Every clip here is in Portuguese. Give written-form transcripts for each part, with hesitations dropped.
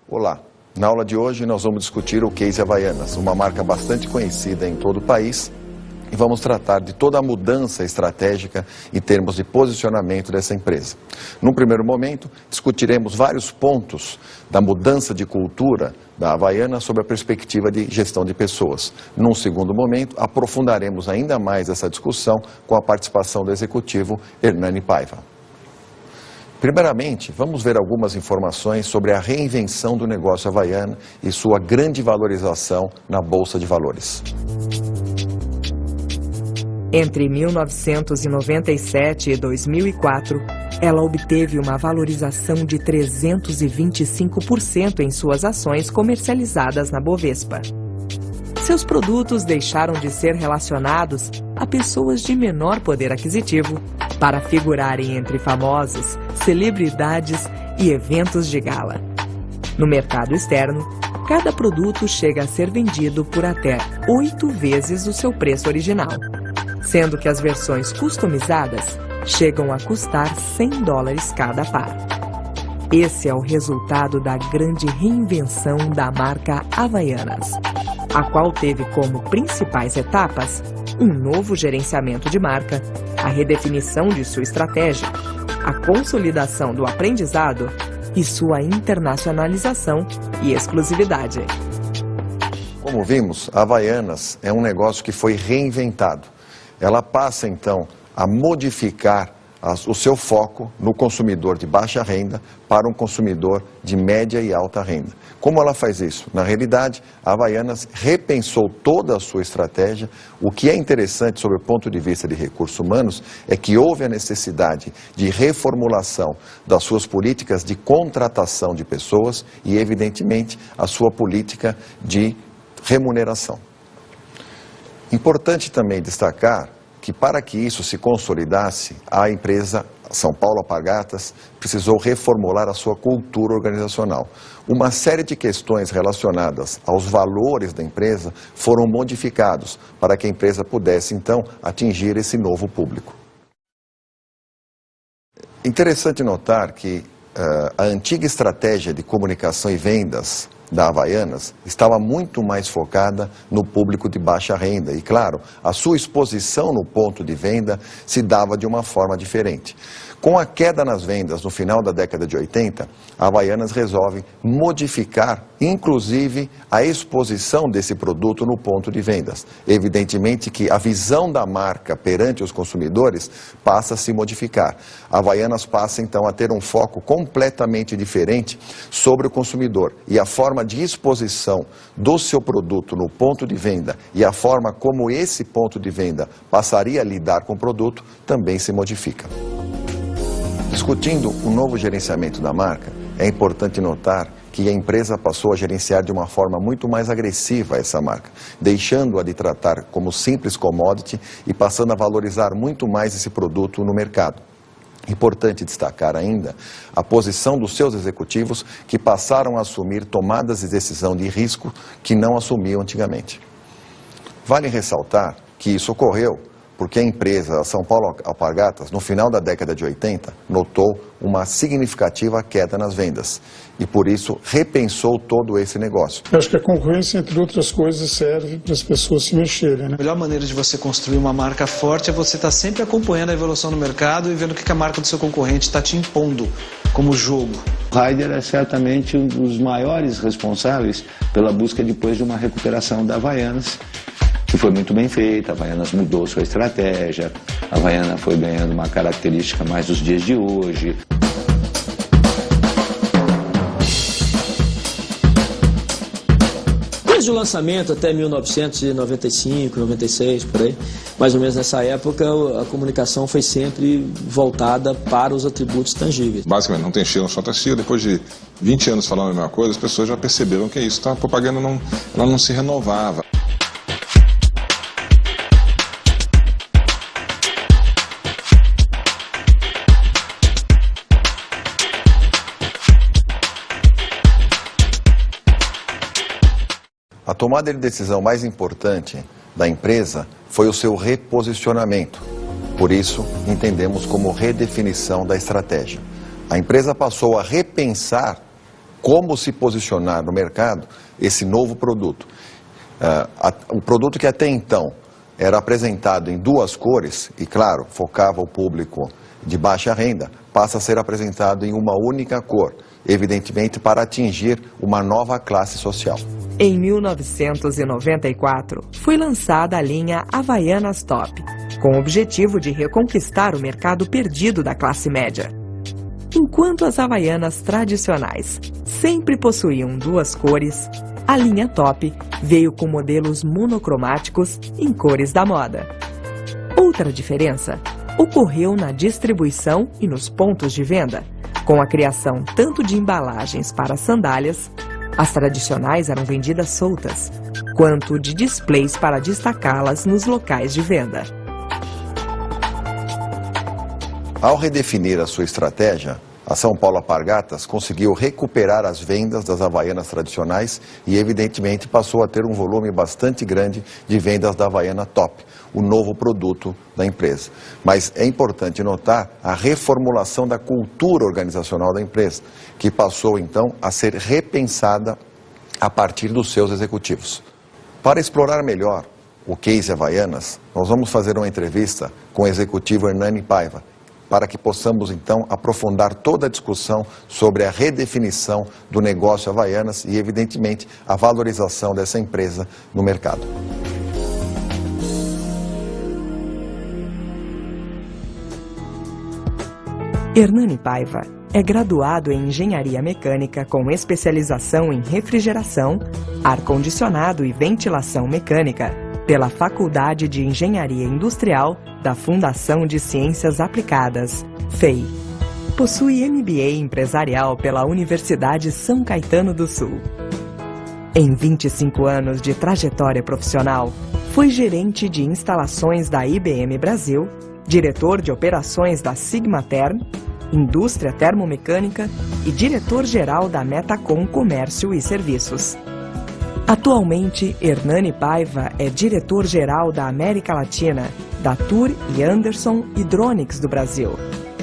Olá, na aula de hoje nós vamos discutir o case Havaianas, uma marca bastante conhecida em todo o país, e vamos tratar de toda a mudança estratégica em termos de posicionamento dessa empresa. Num primeiro momento, discutiremos vários pontos da mudança de cultura da Havaianas sob a perspectiva de gestão de pessoas. Num segundo momento, aprofundaremos ainda mais essa discussão com a participação do executivo Hernani Paiva. Primeiramente, vamos ver algumas informações sobre a reinvenção do negócio Havaianas e sua grande valorização na Bolsa de Valores. Entre 1997 e 2004, ela obteve uma valorização de 325% em suas ações comercializadas na Bovespa. Seus produtos deixaram de ser relacionados a pessoas de menor poder aquisitivo para figurarem entre famosos, celebridades e eventos de gala. No mercado externo, cada produto chega a ser vendido por até 8 vezes o seu preço original, sendo que as versões customizadas chegam a custar $100 cada par. Esse é o resultado da grande reinvenção da marca Havaianas, a qual teve como principais etapas um novo gerenciamento de marca, a redefinição de sua estratégia, a consolidação do aprendizado e sua internacionalização e exclusividade. Como vimos, a Havaianas é um negócio que foi reinventado. Ela passa, então, a modificar o seu foco no consumidor de baixa renda para um consumidor de média e alta renda. Como ela faz isso? Na realidade, a Havaianas repensou toda a sua estratégia. O que é interessante sob o ponto de vista de recursos humanos é que houve a necessidade de reformulação das suas políticas de contratação de pessoas e, evidentemente, a sua política de remuneração. Importante também destacar que para que isso se consolidasse, a empresa São Paulo Alpargatas precisou reformular a sua cultura organizacional. Uma série de questões relacionadas aos valores da empresa foram modificados para que a empresa pudesse, então, atingir esse novo público. Interessante notar que a antiga estratégia de comunicação e vendas da Havaianas estava muito mais focada no público de baixa renda e, claro, a sua exposição no ponto de venda se dava de uma forma diferente. Com a queda nas vendas no final da década de 80, a Havaianas resolve modificar, inclusive, a exposição desse produto no ponto de vendas. Evidentemente que a visão da marca perante os consumidores passa a se modificar. A Havaianas passa, então, a ter um foco completamente diferente sobre o consumidor e a forma de exposição do seu produto no ponto de venda e a forma como esse ponto de venda passaria a lidar com o produto também se modifica. Discutindo o novo gerenciamento da marca, é importante notar que a empresa passou a gerenciar de uma forma muito mais agressiva essa marca, deixando-a de tratar como simples commodity e passando a valorizar muito mais esse produto no mercado. Importante destacar ainda a posição dos seus executivos que passaram a assumir tomadas de decisão de risco que não assumiam antigamente. Vale ressaltar que isso ocorreu porque a empresa São Paulo Alpargatas, no final da década de 80, notou uma significativa queda nas vendas e, por isso, repensou todo esse negócio. Eu acho que a concorrência, entre outras coisas, serve para as pessoas se mexerem, né? A melhor maneira de você construir uma marca forte é você estar sempre acompanhando a evolução do mercado e vendo o que a marca do seu concorrente está te impondo como jogo. O Raider é certamente um dos maiores responsáveis pela busca depois de uma recuperação da Havaianas, que foi muito bem feita. A Havaianas mudou sua estratégia, a Havaianas foi ganhando uma característica mais dos dias de hoje. Desde o lançamento até 1995, 96, por aí, mais ou menos nessa época, a comunicação foi sempre voltada para os atributos tangíveis. Basicamente, não tem cheiro, não solta cheiro. Depois de 20 anos falando a mesma coisa, as pessoas já perceberam que é isso. Então, a propaganda ela não se renovava. A tomada de decisão mais importante da empresa foi o seu reposicionamento. Por isso, entendemos como redefinição da estratégia. A empresa passou a repensar como se posicionar no mercado esse novo produto. O produto que até então era apresentado em duas cores, e claro, focava o público de baixa renda, passa a ser apresentado em uma única cor, evidentemente para atingir uma nova classe social. Em 1994, foi lançada a linha Havaianas Top, com o objetivo de reconquistar o mercado perdido da classe média. Enquanto as Havaianas tradicionais sempre possuíam duas cores, a linha Top veio com modelos monocromáticos em cores da moda. Outra diferença ocorreu na distribuição e nos pontos de venda, com a criação tanto de embalagens para sandálias, as tradicionais eram vendidas soltas, quanto de displays para destacá-las nos locais de venda. Ao redefinir a sua estratégia, a São Paulo Alpargatas conseguiu recuperar as vendas das Havaianas tradicionais e, evidentemente, passou a ter um volume bastante grande de vendas da Havaiana Top, o novo produto da empresa. Mas é importante notar a reformulação da cultura organizacional da empresa, que passou, então, a ser repensada a partir dos seus executivos. Para explorar melhor o case Havaianas, nós vamos fazer uma entrevista com o executivo Hernani Paiva, para que possamos, então, aprofundar toda a discussão sobre a redefinição do negócio Havaianas e, evidentemente, a valorização dessa empresa no mercado. Hernani Paiva é graduado em Engenharia Mecânica com especialização em refrigeração, ar-condicionado e ventilação mecânica pela Faculdade de Engenharia Industrial da Fundação de Ciências Aplicadas, FEI. Possui MBA empresarial pela Universidade São Caetano do Sul. Em 25 anos de trajetória profissional, foi gerente de instalações da IBM Brasil, diretor de operações da Sigmaterm, Indústria Termomecânica e diretor-geral da Metacom Comércio e Serviços. Atualmente, Hernani Paiva é diretor-geral da América Latina, da Tur e Anderson Hydronics do Brasil,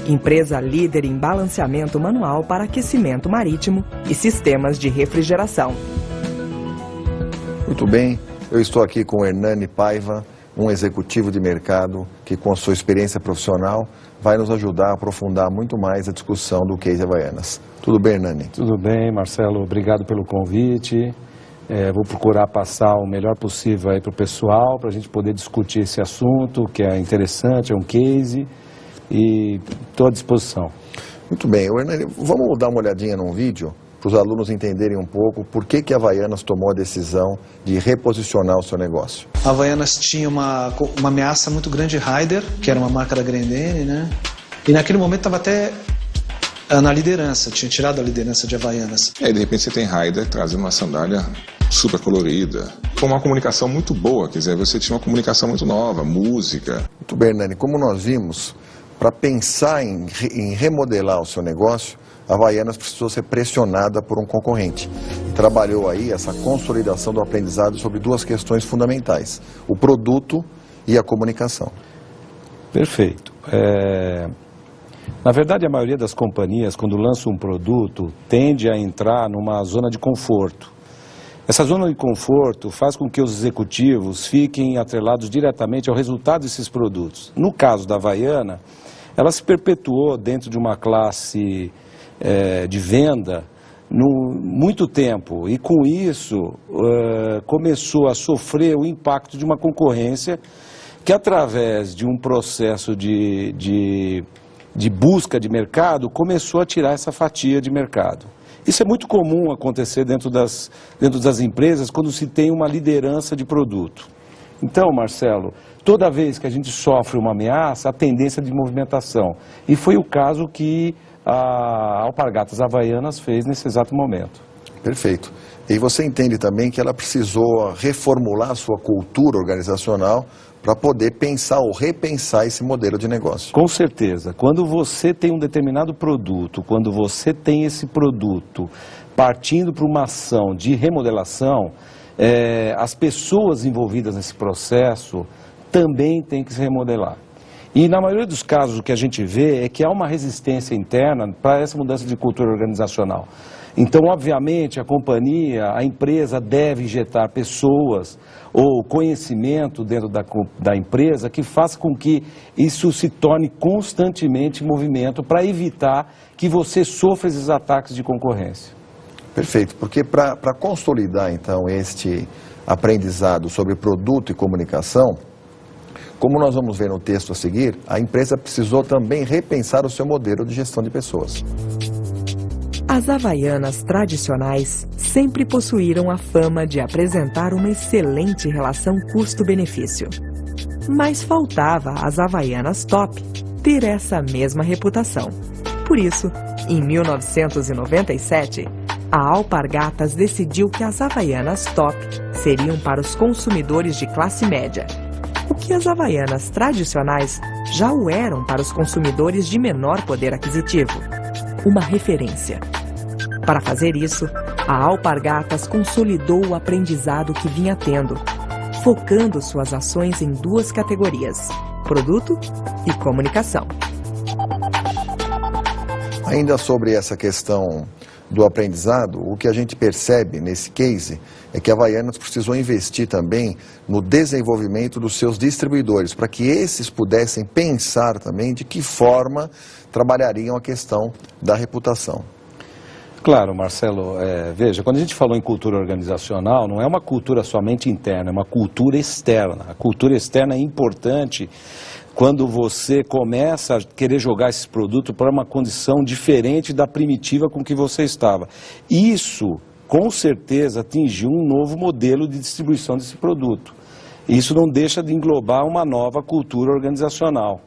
empresa líder em balanceamento manual para aquecimento marítimo e sistemas de refrigeração. Muito bem, eu estou aqui com o Hernani Paiva, um executivo de mercado que, com sua experiência profissional, vai nos ajudar a aprofundar muito mais a discussão do case Havaianas. Tudo bem, Hernani? Tudo bem, Marcelo. Obrigado pelo convite. Vou procurar passar o melhor possível aí para o pessoal, para a gente poder discutir esse assunto, que é interessante, é um case, e estou à disposição. Muito bem. Hernani, vamos dar uma olhadinha num vídeo para os alunos entenderem um pouco por que a Havaianas tomou a decisão de reposicionar o seu negócio. A Havaianas tinha uma ameaça muito grande de Raider, que era uma marca da Grendene, né? E naquele momento estava até na liderança, tinha tirado a liderança de Havaianas. E aí, de repente, você tem Raider trazendo uma sandália super colorida, com uma comunicação muito boa, quer dizer, você tinha uma comunicação muito nova, música. Muito bem, Hernani, como nós vimos, para pensar em remodelar o seu negócio, a Havaianas precisou ser pressionada por um concorrente. E trabalhou aí essa consolidação do aprendizado sobre duas questões fundamentais: o produto e a comunicação. Perfeito. Na verdade, a maioria das companhias, quando lança um produto, tende a entrar numa zona de conforto. Essa zona de conforto faz com que os executivos fiquem atrelados diretamente ao resultado desses produtos. No caso da Havaiana, ela se perpetuou dentro de uma classe de venda muito tempo, e com isso começou a sofrer o impacto de uma concorrência que, através de um processo de busca de mercado, começou a tirar essa fatia de mercado. Isso é muito comum acontecer dentro das empresas quando se tem uma liderança de produto. Então, Marcelo, toda vez que a gente sofre uma ameaça, a tendência de movimentação. E foi o caso que a Alpargatas Havaianas fez nesse exato momento. Perfeito. E você entende também que ela precisou reformular a sua cultura organizacional para poder pensar ou repensar esse modelo de negócio. Com certeza. Quando você tem um determinado produto, quando você tem esse produto partindo para uma ação de remodelação, as pessoas envolvidas nesse processo também têm que se remodelar. E na maioria dos casos o que a gente vê é que há uma resistência interna para essa mudança de cultura organizacional. Então, obviamente, a companhia, a empresa deve injetar pessoas ou conhecimento dentro da empresa que faça com que isso se torne constantemente movimento para evitar que você sofra esses ataques de concorrência. Perfeito, porque para consolidar então este aprendizado sobre produto e comunicação, como nós vamos ver no texto a seguir, a empresa precisou também repensar o seu modelo de gestão de pessoas. As Havaianas tradicionais sempre possuíram a fama de apresentar uma excelente relação custo-benefício. Mas faltava às Havaianas Top ter essa mesma reputação. Por isso, em 1997, a Alpargatas decidiu que as Havaianas Top seriam para os consumidores de classe média, o que as Havaianas tradicionais já o eram para os consumidores de menor poder aquisitivo. Uma referência. Para fazer isso, a Alpargatas consolidou o aprendizado que vinha tendo, focando suas ações em duas categorias: produto e comunicação. Ainda sobre essa questão do aprendizado, o que a gente percebe nesse case é que a Havaianas precisou investir também no desenvolvimento dos seus distribuidores, para que esses pudessem pensar também de que forma trabalhariam a questão da reputação. Claro, Marcelo, veja, quando a gente falou em cultura organizacional, não é uma cultura somente interna, é uma cultura externa. A cultura externa é importante quando você começa a querer jogar esse produto para uma condição diferente da primitiva com que você estava. Isso, com certeza, atingiu um novo modelo de distribuição desse produto. Isso não deixa de englobar uma nova cultura organizacional,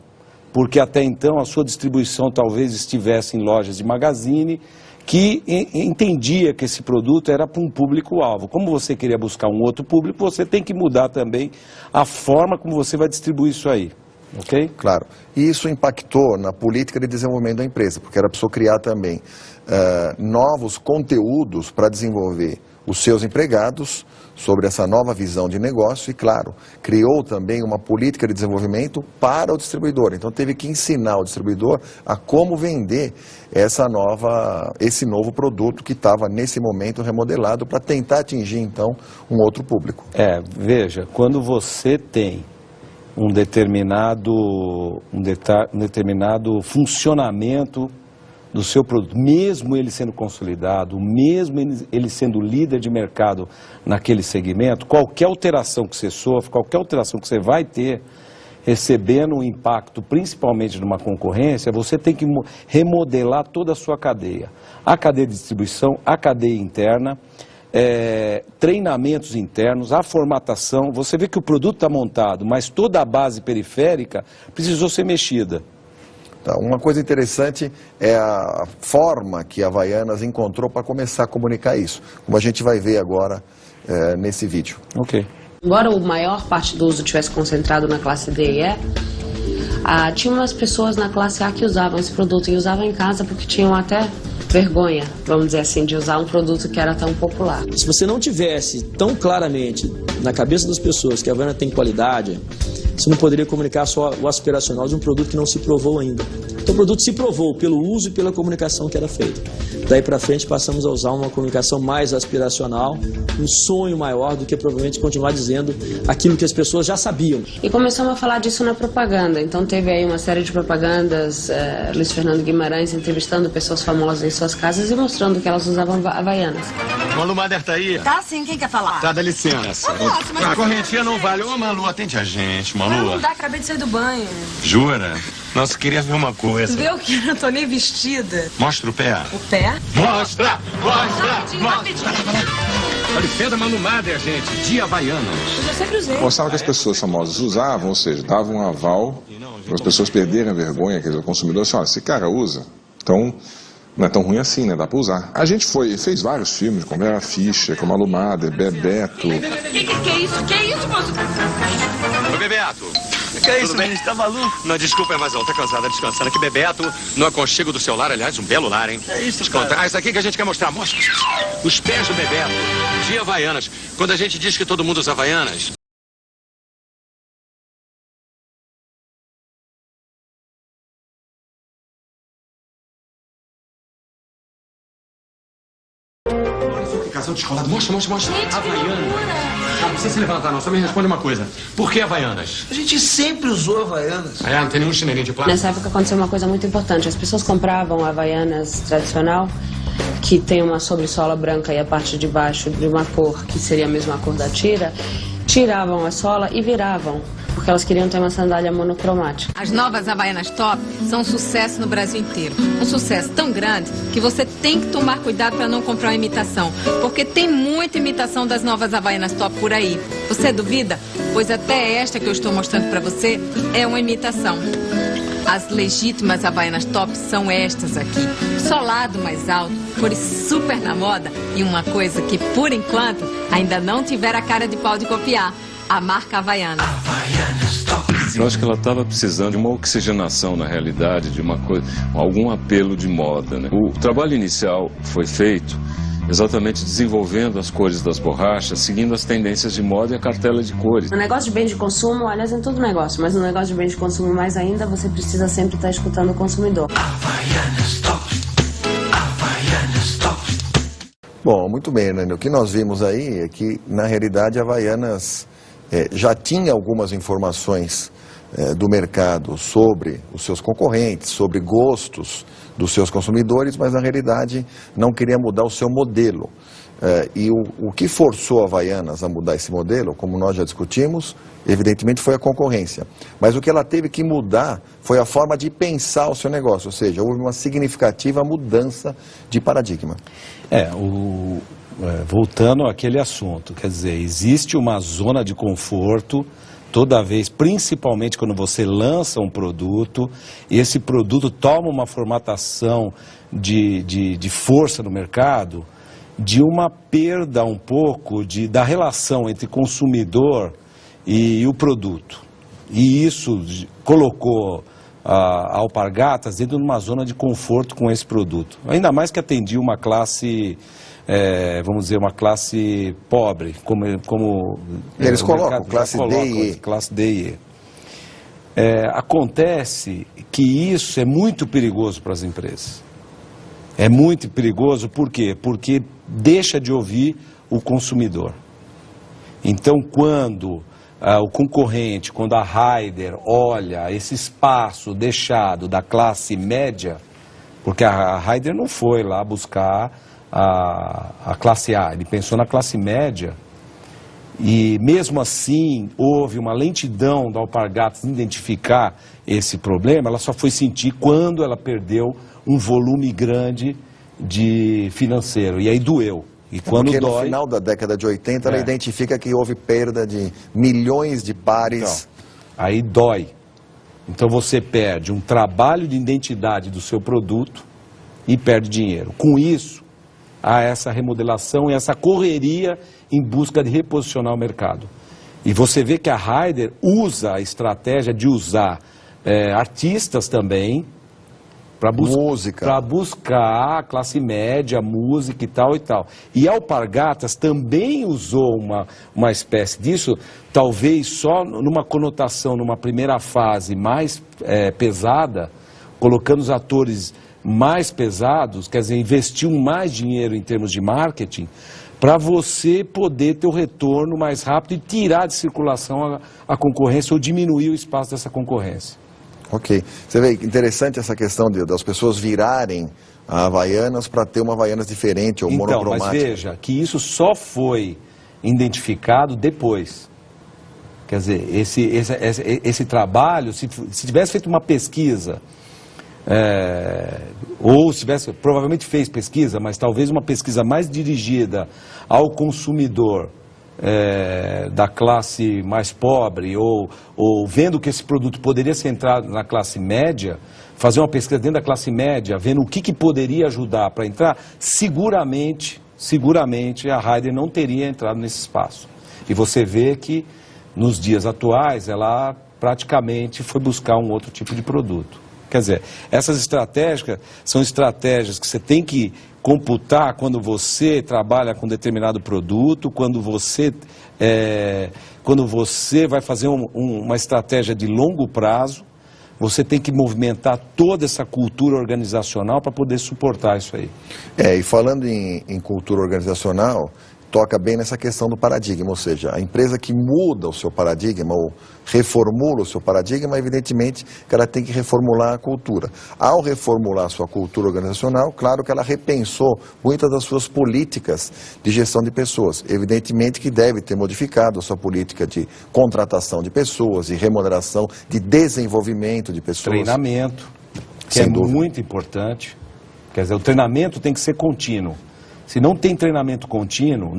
porque até então a sua distribuição talvez estivesse em lojas de magazine, que entendia que esse produto era para um público-alvo. Como você queria buscar um outro público, você tem que mudar também a forma como você vai distribuir isso aí. Ok? Claro. E isso impactou na política de desenvolvimento da empresa, porque ela precisou criar também novos conteúdos para desenvolver os seus empregados sobre essa nova visão de negócio e, claro, criou também uma política de desenvolvimento para o distribuidor. Então teve que ensinar o distribuidor a como vender esse novo produto que estava nesse momento remodelado para tentar atingir então um outro público. Veja, quando você tem um determinado funcionamento do seu produto, mesmo ele sendo consolidado, mesmo ele sendo líder de mercado naquele segmento, qualquer alteração que você sofra, qualquer alteração que você vai ter, recebendo um impacto, principalmente numa concorrência, você tem que remodelar toda a sua cadeia. A cadeia de distribuição, a cadeia interna, treinamentos internos, a formatação. Você vê que o produto está montado, mas toda a base periférica precisou ser mexida. Uma coisa interessante é a forma que a Havaianas encontrou para começar a comunicar isso, como a gente vai ver agora nesse vídeo. Ok. Embora a maior parte do uso tivesse concentrado na classe D e E, tinha umas pessoas na classe A que usavam esse produto e usavam em casa porque tinham até vergonha, vamos dizer assim, de usar um produto que era tão popular. Se você não tivesse tão claramente na cabeça das pessoas que a Havaiana tem qualidade, você não poderia comunicar só o aspiracional de um produto que não se provou ainda. Então o produto se provou pelo uso e pela comunicação que era feita. Daí para frente passamos a usar uma comunicação mais aspiracional, um sonho maior do que provavelmente continuar dizendo aquilo que as pessoas já sabiam. E começamos a falar disso na propaganda. Então teve aí uma série de propagandas, Luiz Fernando Guimarães entrevistando pessoas famosas em suas casas e mostrando que elas usavam Havaianas. Malu Mader tá aí? Tá sim, quem quer falar? Tá, dá licença. Mas a correntinha não vale. Ô Malu, atende a gente, Malu. Não dá, acabei de sair do banho. Jura? Nossa, queria ver uma coisa. Vê o que? Eu não tô nem vestida. Mostra o pé. O pé? Mostra! Olha o pé da Malu Mader, gente, de Havaianas. Eu sempre usei. Mostrava que as pessoas famosas usavam, ou seja, davam um aval para as pessoas perderem a vergonha, quer dizer, o consumidor assim, olha, esse cara usa, então não é tão ruim assim, né? Dá para usar. A gente fez vários filmes, com Vera Fischer, com Malu Mader, Bebeto. Que é isso? Que é isso, moço? Ô, Bebeto. Que é isso, menino? Tá maluco? Não, desculpa, é mais tá cansada, descansando. Aqui, Bebeto, no aconchego do seu lar, aliás, um belo lar, hein? É isso, cara. Isso aqui que a gente quer mostrar. Mostra os pés do Bebeto, de Havaianas. Quando a gente diz que todo mundo usa Havaianas, coração descolado. Mostra. Havaianas. Não precisa se levantar, não. Só me responde uma coisa. Por que Havaianas? A gente sempre usou Havaianas. Não tem nenhum chinelinho de plástico? Nessa época aconteceu uma coisa muito importante. As pessoas compravam Havaianas tradicional, que tem uma sobressola branca e a parte de baixo de uma cor, que seria a mesma cor da tira, tiravam a sola e viravam, porque elas queriam ter uma sandália monocromática. As novas Havaianas Top são um sucesso no Brasil inteiro. Um sucesso tão grande que você tem que tomar cuidado para não comprar uma imitação, porque tem muita imitação das novas Havaianas Top por aí. Você duvida? Pois até esta que eu estou mostrando para você é uma imitação. As legítimas Havaianas Top são estas aqui. Solado mais alto, cores super na moda e uma coisa que, por enquanto, ainda não tiveram a cara de pau de copiar. A marca Havaiana. Eu acho que ela estava precisando de uma oxigenação, na realidade, de uma coisa, algum apelo de moda, né? O trabalho inicial foi feito exatamente desenvolvendo as cores das borrachas, seguindo as tendências de moda e a cartela de cores. No negócio de bem de consumo, aliás, em todo negócio, mas no negócio de bem de consumo mais ainda, você precisa sempre estar escutando o consumidor. Bom, muito bem, Hernani. O que nós vimos aí é que, na realidade, a Havaianas já tinha algumas informações do mercado sobre os seus concorrentes, sobre gostos dos seus consumidores, mas, na realidade, não queria mudar o seu modelo. E o que forçou a Havaianas a mudar esse modelo, como nós já discutimos, evidentemente foi a concorrência. Mas o que ela teve que mudar foi a forma de pensar o seu negócio, ou seja, houve uma significativa mudança de paradigma. Voltando àquele assunto, quer dizer, existe uma zona de conforto toda vez, principalmente quando você lança um produto, e esse produto toma uma formatação de força no mercado, de uma perda um pouco da relação entre consumidor e o produto. E isso colocou a Alpargatas dentro de uma zona de conforto com esse produto. Ainda mais que atendia uma classe, vamos dizer, uma classe pobre, como eles colocam, classe D e E. Classe D e E. Acontece que isso é muito perigoso para as empresas. É muito perigoso, por quê? Porque deixa de ouvir o consumidor. Então, quando o concorrente, quando a Raider olha esse espaço deixado da classe média, porque a Raider não foi lá buscar a classe A, ele pensou na classe média, e mesmo assim houve uma lentidão da Alpargatas em identificar esse problema. Ela só foi sentir quando ela perdeu um volume grande de financeiro, e aí doeu. E quando porque dói, no final da década de 80 ela identifica que houve perda de milhões de pares. Então, aí dói. Então você perde um trabalho de identidade do seu produto e perde dinheiro. Com isso, há essa remodelação e essa correria em busca de reposicionar o mercado. E você vê que a Raider usa a estratégia de usar artistas também para buscar a classe média, música e tal e tal. E a Alpargatas também usou uma espécie disso, talvez só numa conotação, numa primeira fase mais pesada, colocando os atores mais pesados, quer dizer, investiu mais dinheiro em termos de marketing, para você poder ter o retorno mais rápido e tirar de circulação a concorrência ou diminuir o espaço dessa concorrência. Ok. Você vê, interessante essa questão das pessoas virarem a Havaianas para ter uma Havaianas diferente ou monocromática. Mas veja que isso só foi identificado depois. Quer dizer, esse trabalho, se tivesse feito uma pesquisa, ou se tivesse, provavelmente fez pesquisa, mas talvez uma pesquisa mais dirigida ao consumidor, da classe mais pobre, ou vendo que esse produto poderia ser entrado na classe média, fazer uma pesquisa dentro da classe média, vendo o que poderia ajudar para entrar, seguramente a Raider não teria entrado nesse espaço. E você vê que nos dias atuais ela praticamente foi buscar um outro tipo de produto. Quer dizer, essas estratégias são estratégias que você tem que computar quando você trabalha com determinado produto, quando você vai fazer uma estratégia de longo prazo, você tem que movimentar toda essa cultura organizacional para poder suportar isso aí. E falando em cultura organizacional, toca bem nessa questão do paradigma, ou seja, a empresa que muda o seu paradigma ou reformula o seu paradigma, evidentemente que ela tem que reformular a cultura. Ao reformular a sua cultura organizacional, claro que ela repensou muitas das suas políticas de gestão de pessoas. Evidentemente que deve ter modificado a sua política de contratação de pessoas, de remuneração, de desenvolvimento de pessoas. Treinamento, que é muito importante. Quer dizer, o treinamento tem que ser contínuo. Se não tem treinamento contínuo,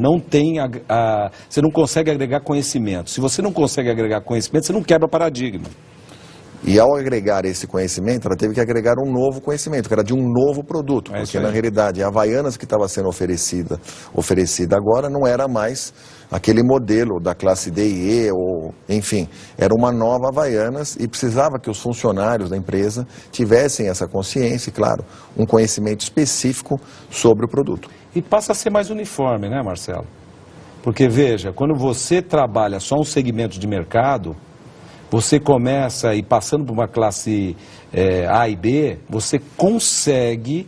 você não consegue agregar conhecimento. Se você não consegue agregar conhecimento, você não quebra paradigma. E ao agregar esse conhecimento, ela teve que agregar um novo conhecimento, que era de um novo produto. Porque na realidade, a Havaianas que estava sendo oferecida agora não era mais aquele modelo da classe D e E, ou, enfim, era uma nova Havaianas e precisava que os funcionários da empresa tivessem essa consciência e, claro, um conhecimento específico sobre o produto. E passa a ser mais uniforme, né, Marcelo? Porque, veja, quando você trabalha só um segmento de mercado, você começa, e passando por uma classe A e B, você consegue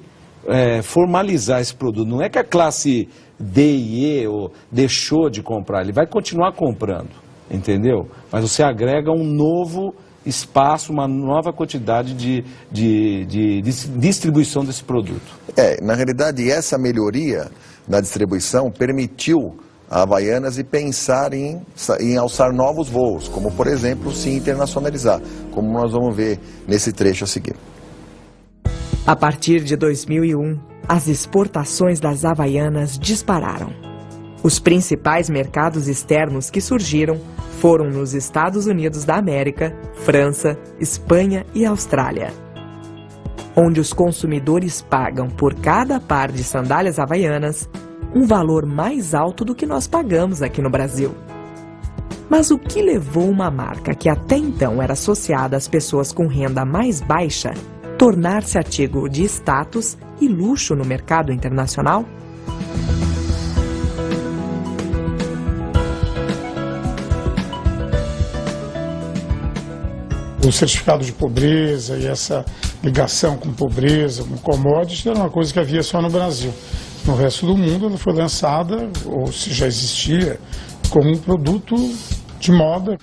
formalizar esse produto. Não é que a classe D e E deixou de comprar, ele vai continuar comprando, entendeu? Mas você agrega um novo espaço, uma nova quantidade de distribuição desse produto. Na realidade, essa melhoria na distribuição permitiu a Havaianas e pensar em alçar novos voos, como, por exemplo, se internacionalizar, como nós vamos ver nesse trecho a seguir. A partir de 2001, as exportações das Havaianas dispararam. Os principais mercados externos que surgiram foram nos Estados Unidos da América, França, Espanha e Austrália, onde os consumidores pagam por cada par de sandálias havaianas um valor mais alto do que nós pagamos aqui no Brasil. Mas o que levou uma marca que até então era associada às pessoas com renda mais baixa tornar-se artigo de status e luxo no mercado internacional? O certificado de pobreza e essa ligação com pobreza, com commodities, era uma coisa que havia só no Brasil. No resto do mundo ela foi lançada, ou se já existia, como um produto de moda.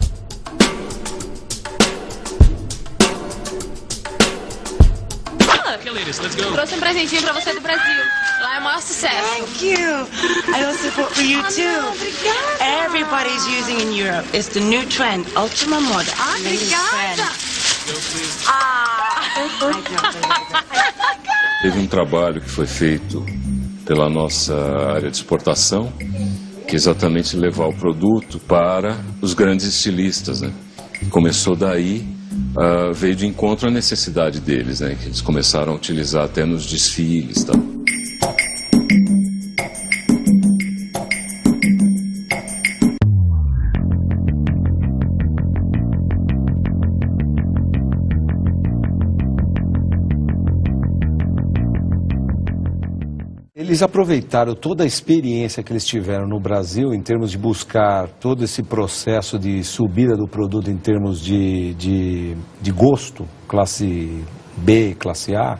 Trouxe um presentinho pra você do Brasil. Lá é o maior sucesso. Thank you. I also bought for you too. Obrigada. Everybody's using in Europe. It's the new trend, ultra moda. Obrigada. Teve um trabalho que foi feito pela nossa área de exportação, que é exatamente levar o produto para os grandes estilistas, né? Começou daí, veio de encontro à necessidade deles, né? Que eles começaram a utilizar até nos desfiles, tá? Eles aproveitaram toda a experiência que eles tiveram no Brasil em termos de buscar todo esse processo de subida do produto em termos de gosto, classe B, classe A,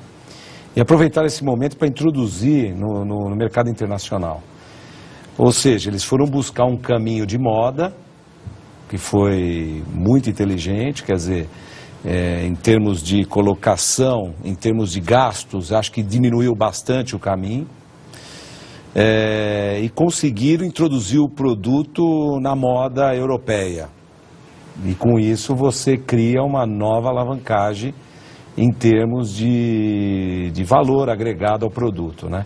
e aproveitaram esse momento para introduzir no mercado internacional. Ou seja, eles foram buscar um caminho de moda, que foi muito inteligente, quer dizer, em termos de colocação, em termos de gastos, acho que diminuiu bastante o caminho. E conseguiram introduzir o produto na moda europeia. E com isso você cria uma nova alavancagem em termos de valor agregado ao produto, né?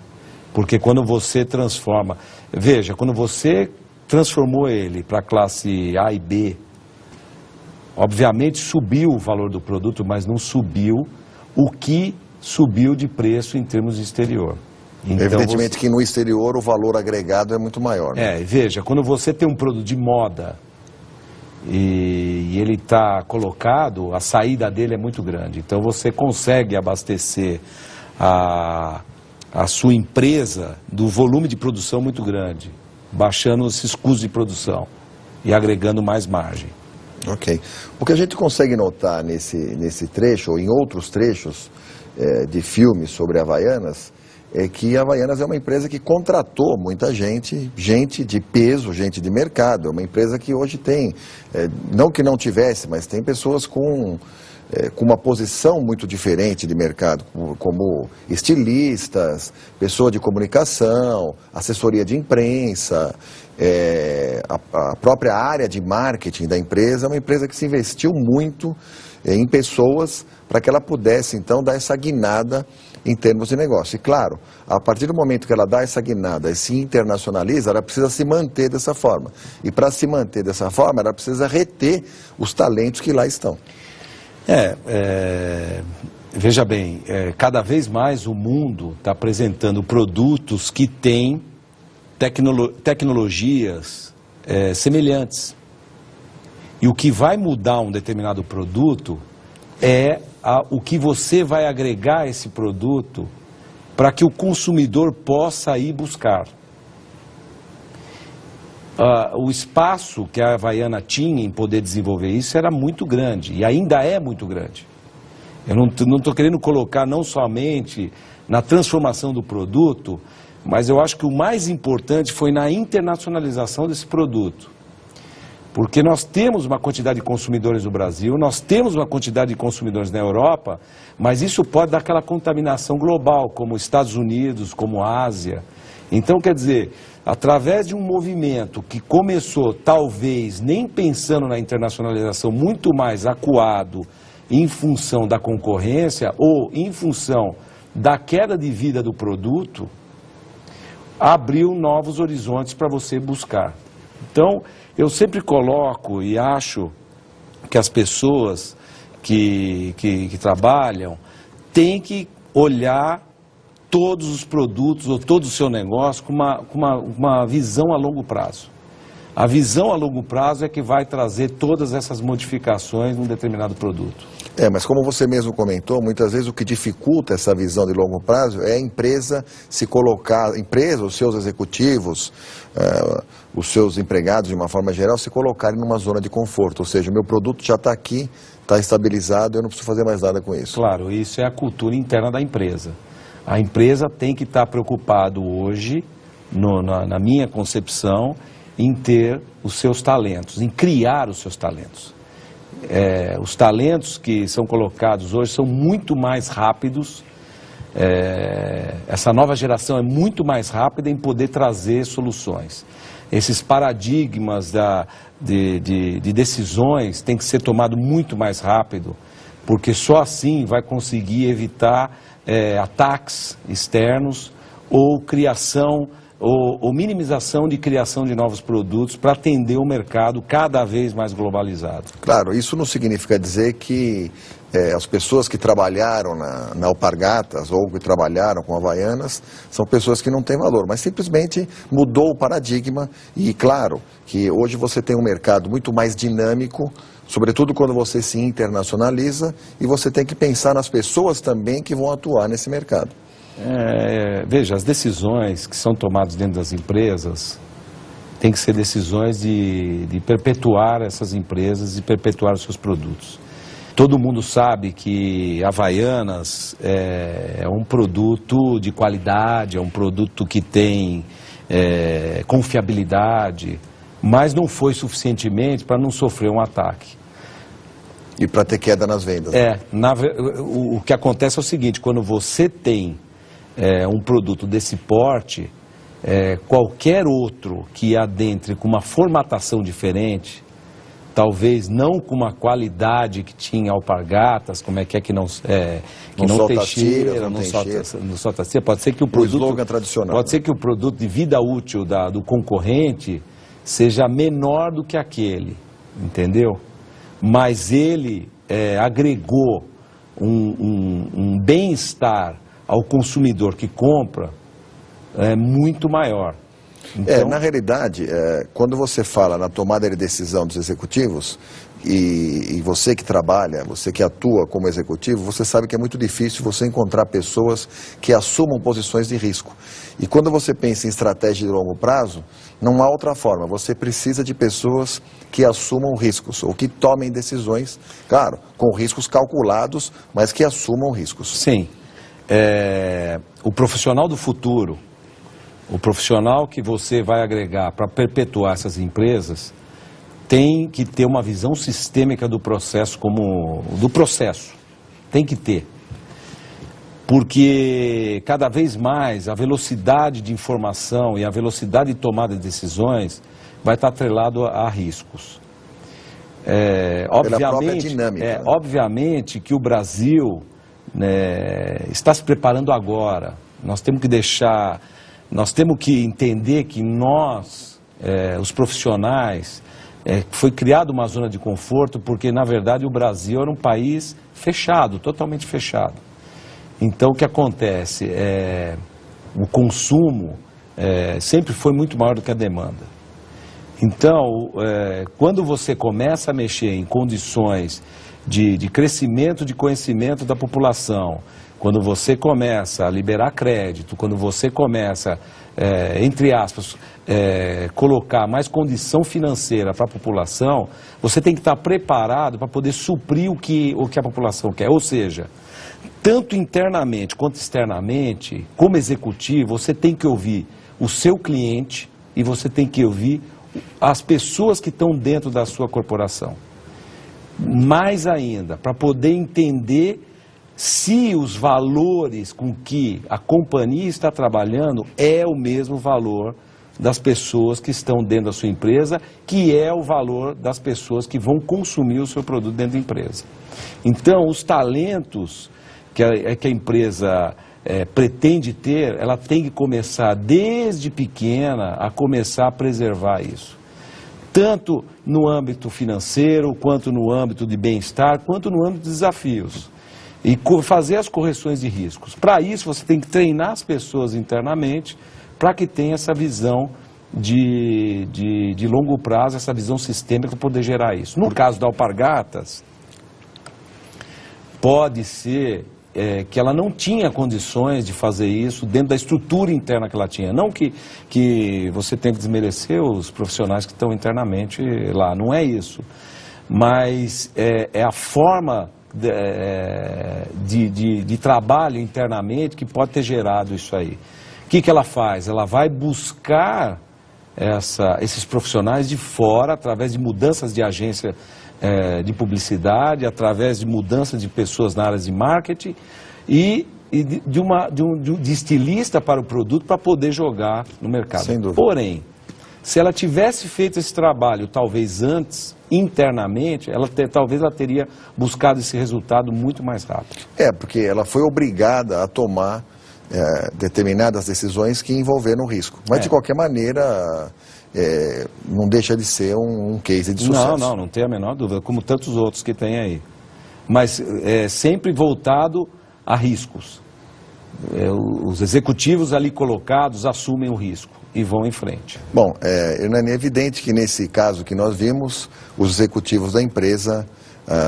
Porque quando você transforma... Veja, quando você transformou ele para a classe A e B, obviamente subiu o valor do produto, mas não subiu o que subiu de preço em termos de exterior. Então, evidentemente que no exterior o valor agregado é muito maior, né? Veja, quando você tem um produto de moda e ele está colocado, a saída dele é muito grande. Então você consegue abastecer a sua empresa do volume de produção muito grande, baixando esses custos de produção e agregando mais margem. Ok. O que a gente consegue notar nesse trecho, ou em outros trechos de filmes sobre Havaianas, é que a Havaianas é uma empresa que contratou muita gente, gente de peso, gente de mercado. É uma empresa que hoje tem, não que não tivesse, mas tem pessoas com uma posição muito diferente de mercado, como estilistas, pessoa de comunicação, assessoria de imprensa, a própria área de marketing da empresa. É uma empresa que se investiu muito em pessoas para que ela pudesse, então, dar essa guinada em termos de negócio. E, claro, a partir do momento que ela dá essa guinada e se internacionaliza, ela precisa se manter dessa forma. E, para se manter dessa forma, ela precisa reter os talentos que lá estão. Veja bem, cada vez mais o mundo está apresentando produtos que têm tecnologias semelhantes. E o que vai mudar um determinado produto é o que você vai agregar a esse produto para que o consumidor possa ir buscar. O espaço que a Havaiana tinha em poder desenvolver isso era muito grande, e ainda é muito grande. Eu não estou querendo colocar não somente na transformação do produto, mas eu acho que o mais importante foi na internacionalização desse produto. Porque nós temos uma quantidade de consumidores no Brasil, nós temos uma quantidade de consumidores na Europa, mas isso pode dar aquela contaminação global, como Estados Unidos, como Ásia. Então, quer dizer, através de um movimento que começou, talvez, nem pensando na internacionalização, muito mais acuado em função da concorrência ou em função da queda de vida do produto, abriu novos horizontes para você buscar. Então, eu sempre coloco e acho que as pessoas que trabalham têm que olhar todos os produtos ou todo o seu negócio com uma visão a longo prazo. A visão a longo prazo é que vai trazer todas essas modificações num determinado produto. Mas como você mesmo comentou, muitas vezes o que dificulta essa visão de longo prazo é a empresa se colocar, os seus executivos, os seus empregados de uma forma geral, se colocarem numa zona de conforto. Ou seja, o meu produto já está aqui, está estabilizado, eu não preciso fazer mais nada com isso. Claro, isso é a cultura interna da empresa. A empresa tem que estar preocupada hoje, na minha concepção, em ter os seus talentos, em criar os seus talentos. Os talentos que são colocados hoje são muito mais rápidos, essa nova geração é muito mais rápida em poder trazer soluções. Esses paradigmas de decisões têm que ser tomados muito mais rápido, porque só assim vai conseguir evitar ataques externos ou criação ou minimização de criação de novos produtos para atender o mercado cada vez mais globalizado. Claro, isso não significa dizer que as pessoas que trabalharam na Alpargatas ou que trabalharam com Havaianas são pessoas que não têm valor, mas simplesmente mudou o paradigma e, claro, que hoje você tem um mercado muito mais dinâmico, sobretudo quando você se internacionaliza, e você tem que pensar nas pessoas também que vão atuar nesse mercado. Veja, as decisões que são tomadas dentro das empresas têm que ser decisões de perpetuar essas empresas e perpetuar os seus produtos. Todo mundo sabe que Havaianas é um produto de qualidade, é um produto que tem confiabilidade, mas não foi suficientemente para não sofrer um ataque. E para ter queda nas vendas. O que acontece é o seguinte, quando você tem um produto desse porte, qualquer outro que adentre com uma formatação diferente, talvez não com uma qualidade que tinha Alpargatas, como é que não tem cheiro, não solta cera, pode ser que o produto tradicional, pode ser que o produto de vida útil do concorrente seja menor do que aquele, entendeu? Mas ele agregou um bem-estar ao consumidor que compra muito maior. Então, na realidade, quando você fala na tomada de decisão dos executivos, e você que trabalha, você que atua como executivo, você sabe que é muito difícil você encontrar pessoas que assumam posições de risco. E quando você pensa em estratégia de longo prazo, não há outra forma. Você precisa de pessoas que assumam riscos, ou que tomem decisões, claro, com riscos calculados, mas que assumam riscos. Sim. O profissional do futuro, o profissional que você vai agregar para perpetuar essas empresas, tem que ter uma visão sistêmica do processo, tem que ter. Porque cada vez mais a velocidade de informação e a velocidade de tomada de decisões vai estar atrelado a riscos. Obviamente que o Brasil está se preparando agora. Nós temos que entender que nós, os profissionais, foi criada uma zona de conforto porque, na verdade, o Brasil era um país fechado, totalmente fechado. Então, o que acontece? O consumo sempre foi muito maior do que a demanda. Então, quando você começa a mexer em condições de crescimento de conhecimento da população, quando você começa a liberar crédito, quando você começa, entre aspas, colocar mais condição financeira para a população, você tem que estar preparado para poder suprir o que a população quer. Ou seja, tanto internamente quanto externamente, como executivo, você tem que ouvir o seu cliente e você tem que ouvir as pessoas que estão dentro da sua corporação. Mais ainda, para poder entender se os valores com que a companhia está trabalhando é o mesmo valor das pessoas que estão dentro da sua empresa, que é o valor das pessoas que vão consumir o seu produto dentro da empresa. Então, os talentos que a empresa pretende ter, ela tem que começar desde pequena a começar a preservar isso. Tanto no âmbito financeiro, quanto no âmbito de bem-estar, quanto no âmbito de desafios. E fazer as correções de riscos. Para isso, você tem que treinar as pessoas internamente para que tenha essa visão de longo prazo, essa visão sistêmica para poder gerar isso. No caso da Alpargatas, pode ser que ela não tinha condições de fazer isso dentro da estrutura interna que ela tinha. Não que você tem que desmerecer os profissionais que estão internamente lá, não é isso. Mas é a forma de trabalho internamente que pode ter gerado isso aí. O que ela faz? Ela vai buscar esses profissionais de fora, através de mudanças de agência de publicidade, através de mudança de pessoas na área de marketing e de estilista para o produto para poder jogar no mercado. Sem dúvida. Porém, se ela tivesse feito esse trabalho talvez antes, internamente, talvez ela teria buscado esse resultado muito mais rápido. Porque ela foi obrigada a tomar determinadas decisões que envolveram risco. Mas, de qualquer maneira, não deixa de ser um case de sucesso. Não tem a menor dúvida, como tantos outros que tem aí. Mas sempre voltado a riscos. Os executivos ali colocados assumem o risco e vão em frente. Bom, Hernani, é evidente que nesse caso que nós vimos, os executivos da empresa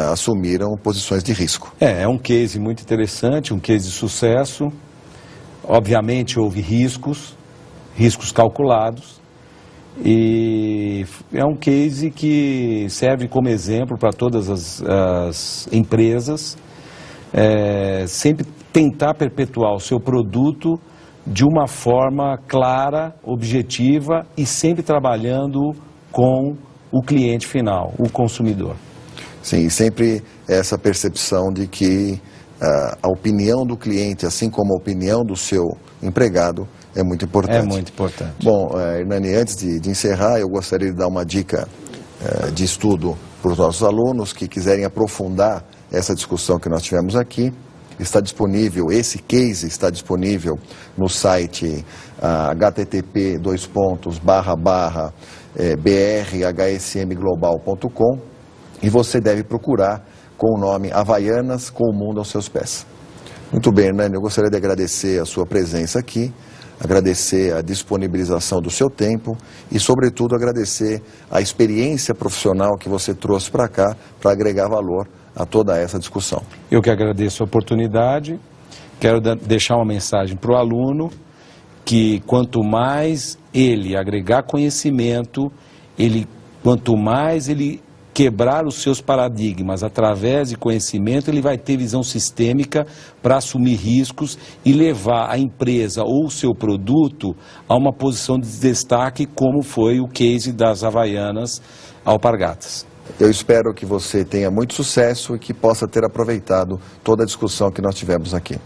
assumiram posições de risco. É um case muito interessante, um case de sucesso. Obviamente houve riscos calculados, e é um case que serve como exemplo para todas as empresas, sempre tentar perpetuar o seu produto de uma forma clara, objetiva e sempre trabalhando com o cliente final, o consumidor. Sim, sempre essa percepção de que a opinião do cliente, assim como a opinião do seu empregado, é muito importante. É muito importante. Bom, Hernani, antes de encerrar, eu gostaria de dar uma dica de estudo para os nossos alunos que quiserem aprofundar essa discussão que nós tivemos aqui. Está disponível, esse case está disponível no site http://brhsmglobal.com e você deve procurar com o nome Havaianas com o Mundo aos Seus Pés. Muito bem, Hernani, eu gostaria de agradecer a sua presença aqui. agradecer a disponibilização do seu tempo e, sobretudo, agradecer a experiência profissional que você trouxe para cá para agregar valor a toda essa discussão. Eu que agradeço a oportunidade, quero deixar uma mensagem para o aluno que quanto mais ele agregar conhecimento, quanto mais ele quebrar os seus paradigmas através de conhecimento, ele vai ter visão sistêmica para assumir riscos e levar a empresa ou o seu produto a uma posição de destaque, como foi o case das Havaianas Alpargatas. Eu espero que você tenha muito sucesso e que possa ter aproveitado toda a discussão que nós tivemos aqui.